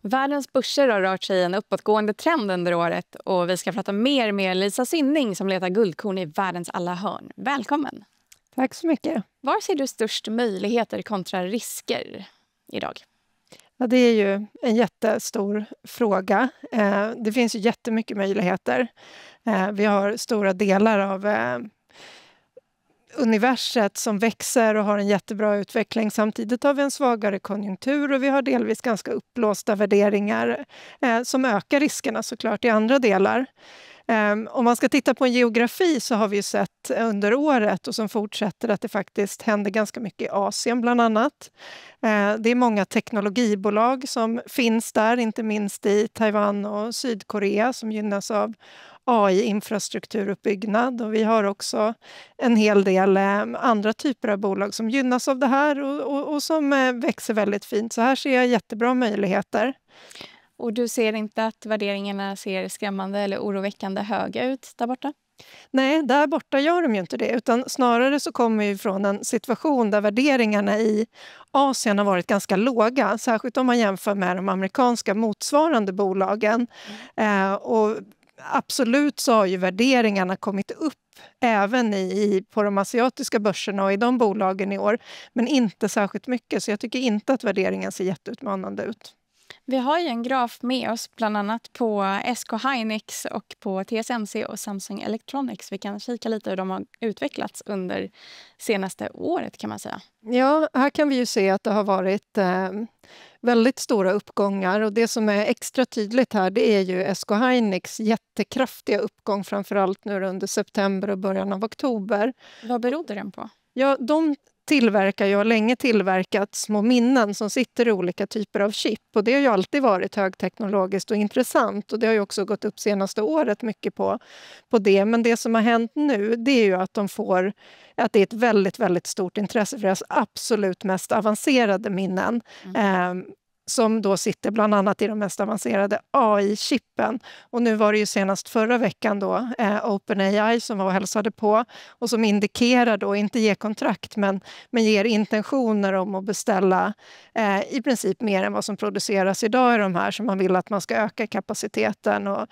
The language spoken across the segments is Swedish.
Världens börser har rört sig i en uppåtgående trend under året och vi ska prata mer med Lisa Synning som letar guldkorn i världens alla hörn. Välkommen! Tack så mycket. Var ser du störst möjligheter kontra risker idag? Ja, det är ju en jättestor fråga. Det finns ju jättemycket möjligheter. Vi har stora delar av universet som växer och har en jättebra utveckling. Samtidigt har vi en svagare konjunktur och vi har delvis ganska uppblåsta värderingar som ökar riskerna såklart i andra delar. Om man ska titta på en geografi så har vi ju sett under året och som fortsätter att det faktiskt händer ganska mycket i Asien bland annat. Det är många teknologibolag som finns där, inte minst i Taiwan och Sydkorea som gynnas av AI-infrastrukturuppbyggnad, och vi har också en hel del andra typer av bolag som gynnas av det här och som växer väldigt fint. Så här ser jag jättebra möjligheter. Och du ser inte att värderingarna ser skrämmande eller oroväckande höga ut där borta? Nej, där borta gör de ju inte det, utan snarare så kommer vi från en situation där värderingarna i Asien har varit ganska låga, särskilt om man jämför med de amerikanska motsvarande bolagen. Och absolut så har ju värderingarna kommit upp även på de asiatiska börserna och i de bolagen i år, men inte särskilt mycket, så jag tycker inte att värderingen ser jätteutmanande ut. Vi har ju en graf med oss bland annat på SK Hynix och på TSMC och Samsung Electronics. Vi kan kika lite hur de har utvecklats under senaste året kan man säga. Ja, här kan vi ju se att det har varit väldigt stora uppgångar, och det som är extra tydligt här det är ju SK Hynix jättekraftiga uppgång, framförallt nu under september och början av oktober. Vad berodde den på? Ja, de tillverkar ju, har länge tillverkat små minnen som sitter i olika typer av chip, och det har ju alltid varit högteknologiskt och intressant, och det har ju också gått upp senaste året mycket på det. Men det som har hänt nu det är ju att att det är ett väldigt, väldigt stort intresse för deras absolut mest avancerade minnen. Som då sitter bland annat i de mest avancerade AI-chippen. Och nu var det ju senast förra veckan då OpenAI som var och hälsade på och som indikerar då, inte ger kontrakt men ger intentioner om att beställa i princip mer än vad som produceras idag i de här, som man vill att man ska öka kapaciteten, och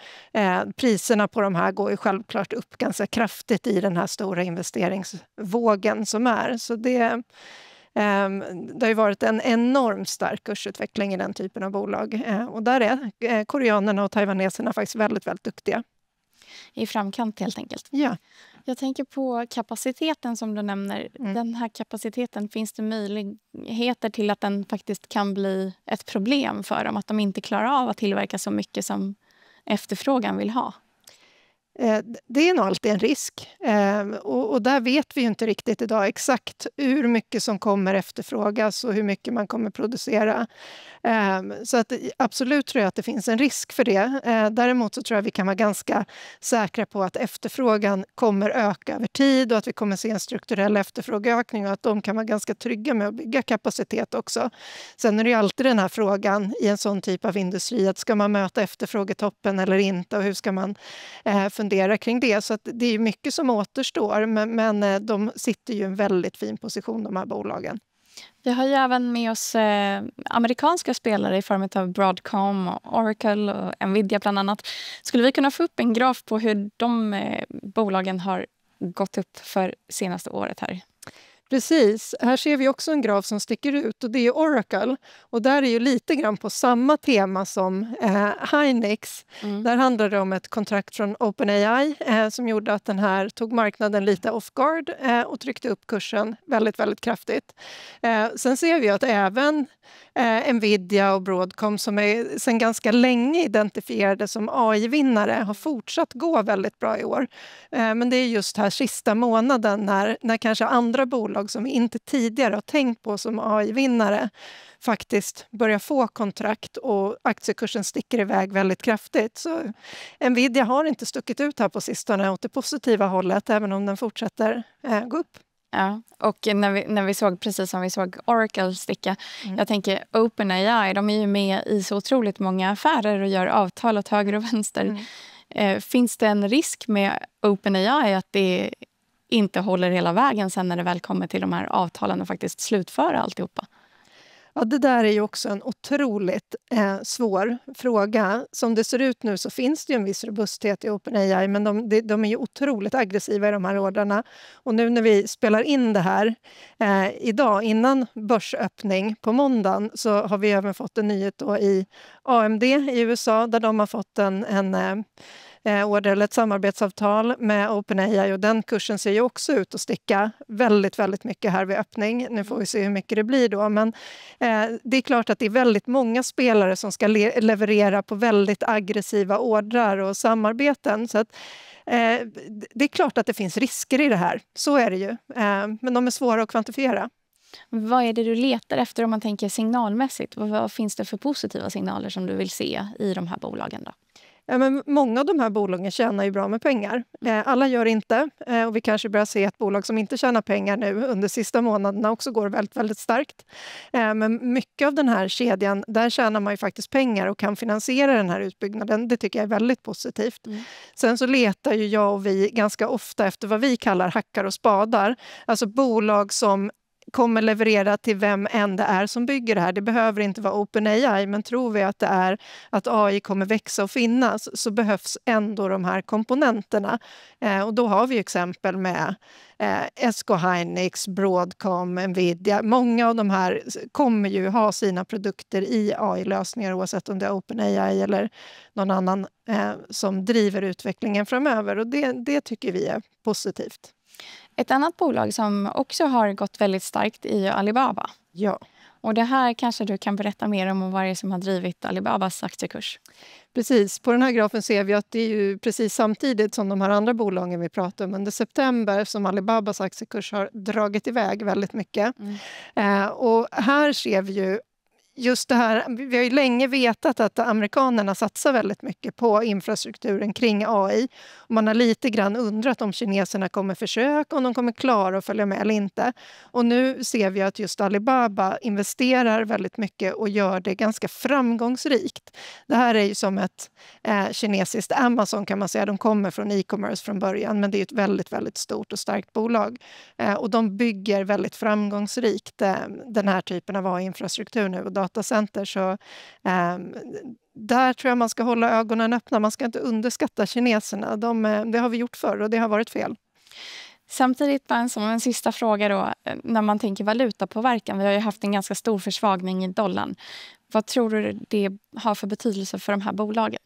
priserna på de här går ju självklart upp ganska kraftigt i den här stora investeringsvågen som är. Så det har ju varit en enormt stark kursutveckling i den typen av bolag. Och där är koreanerna och taiwaneserna faktiskt väldigt, väldigt duktiga. I framkant helt enkelt. Ja. Jag tänker på kapaciteten som du nämner. Den här kapaciteten, finns det möjligheter till att den faktiskt kan bli ett problem för dem? Att de inte klarar av att tillverka så mycket som efterfrågan vill ha? Det är nog alltid en risk, och där vet vi ju inte riktigt idag exakt hur mycket som kommer efterfrågas och hur mycket man kommer producera. Så att absolut tror jag att det finns en risk för det. Däremot så tror jag vi kan vara ganska säkra på att efterfrågan kommer öka över tid och att vi kommer se en strukturell efterfrågeökning, och att de kan vara ganska trygga med att bygga kapacitet också. Sen är det ju alltid den här frågan i en sån typ av industri, att ska man möta efterfrågetoppen eller inte, och hur ska man fundera kring det. Så att det är mycket som återstår, men de sitter ju i en väldigt fin position, de här bolagen. Vi har ju även med oss amerikanska spelare i form av Broadcom, och Oracle och Nvidia bland annat. Skulle vi kunna få upp en graf på hur de bolagen har gått upp för senaste året här? Precis, här ser vi också en graf som sticker ut, och det är Oracle. Och där är ju lite grann på samma tema som Hynix. Där handlar det om ett kontrakt från OpenAI som gjorde att den här tog marknaden lite off guard och tryckte upp kursen väldigt, väldigt kraftigt. Sen ser vi att även Nvidia och Broadcom, som är sedan ganska länge identifierade som AI-vinnare, har fortsatt gå väldigt bra i år. Men det är just här sista månaden när kanske andra bolag som vi inte tidigare har tänkt på som AI-vinnare faktiskt börjar få kontrakt och aktiekursen sticker iväg väldigt kraftigt. Så Nvidia har inte stuckit ut här på sistone åt det positiva hållet, även om den fortsätter gå upp. Ja, och när vi såg, precis som vi såg Oracle sticka, jag tänker OpenAI, de är ju med i så otroligt många affärer och gör avtal åt höger och vänster. Finns det en risk med OpenAI att det inte håller hela vägen sen när det väl kommer till de här avtalen och faktiskt slutföra alltihopa? Ja, det där är ju också en otroligt svår fråga. Som det ser ut nu så finns det ju en viss robusthet i OpenAI, men de är ju otroligt aggressiva i de här ordrarna. Och nu när vi spelar in det här idag, innan börsöppning på måndagen, så har vi även fått en nyhet då i AMD i USA, där de har fått en order eller ett samarbetsavtal med OpenAI, och den kursen ser ju också ut att sticka väldigt, väldigt mycket här vid öppning. Nu får vi se hur mycket det blir då, men det är klart att det är väldigt många spelare som ska leverera på väldigt aggressiva ordrar och samarbeten. Så att, det är klart att det finns risker i det här, så är det ju. Men de är svåra att kvantifiera. Vad är det du letar efter om man tänker signalmässigt? Vad finns det för positiva signaler som du vill se i de här bolagen då? Ja, men många av de här bolagen tjänar ju bra med pengar. Alla gör inte. Och vi kanske börjar se ett bolag som inte tjänar pengar nu under sista månaderna också går väldigt, väldigt starkt. Men mycket av den här kedjan, där tjänar man ju faktiskt pengar och kan finansiera den här utbyggnaden. Det tycker jag är väldigt positivt. Sen så letar ju jag och vi ganska ofta efter vad vi kallar hackar och spadar. Alltså bolag som kommer leverera till vem än det är som bygger det här. Det behöver inte vara OpenAI, men tror vi att det är att AI kommer växa och finnas, så behövs ändå de här komponenterna. Och då har vi exempel med SK Hynix, Broadcom, Nvidia. Många av de här kommer ju ha sina produkter i AI-lösningar, oavsett om det är OpenAI eller någon annan som driver utvecklingen framöver. Och det tycker vi är positivt. Ett annat bolag som också har gått väldigt starkt är Alibaba. Ja. Och det här kanske du kan berätta mer om och vad det är som har drivit Alibabas aktiekurs. Precis, på den här grafen ser vi att det är ju precis samtidigt som de här andra bolagen vi pratar om under september som Alibabas aktiekurs har dragit iväg väldigt mycket. Och här ser vi ju just det här, vi har ju länge vetat att amerikanerna satsar väldigt mycket på infrastrukturen kring AI. Och man har lite grann undrat om kineserna kommer försöka, om de kommer klara att följa med eller inte. Och nu ser vi att just Alibaba investerar väldigt mycket och gör det ganska framgångsrikt. Det här är ju som ett kinesiskt Amazon kan man säga. De kommer från e-commerce från början, men det är ett väldigt, väldigt stort och starkt bolag. Och de bygger väldigt framgångsrikt den här typen av AI-infrastruktur nu och datacenter. Så där tror jag man ska hålla ögonen öppna. Man ska inte underskatta kineserna. Det har vi gjort förr och det har varit fel. Samtidigt, som en sista fråga då, när man tänker valutapåverkan. Vi har ju haft en ganska stor försvagning i dollarn. Vad tror du det har för betydelse för de här bolagen?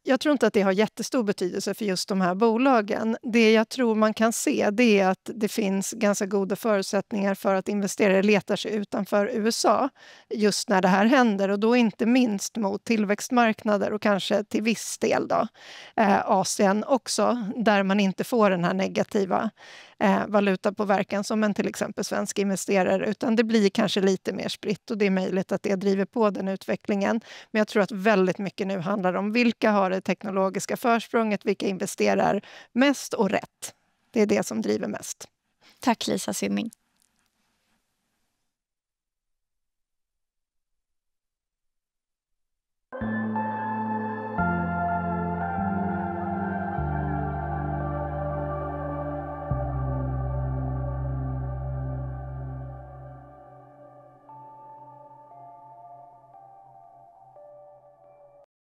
Jag tror inte att det har jättestor betydelse för just de här bolagen. Det jag tror man kan se, det är att det finns ganska goda förutsättningar för att investerare letar sig utanför USA just när det här händer, och då inte minst mot tillväxtmarknader och kanske till viss del då Asien också, där man inte får den här negativa valutapåverkan som en till exempel svensk investerare, utan det blir kanske lite mer spritt och det är möjligt att det driver på den utvecklingen. Men jag tror att väldigt mycket nu handlar om vilka har det teknologiska försprånget, vilka investerar mest och rätt. Det är det som driver mest. Tack Lisa Sydning.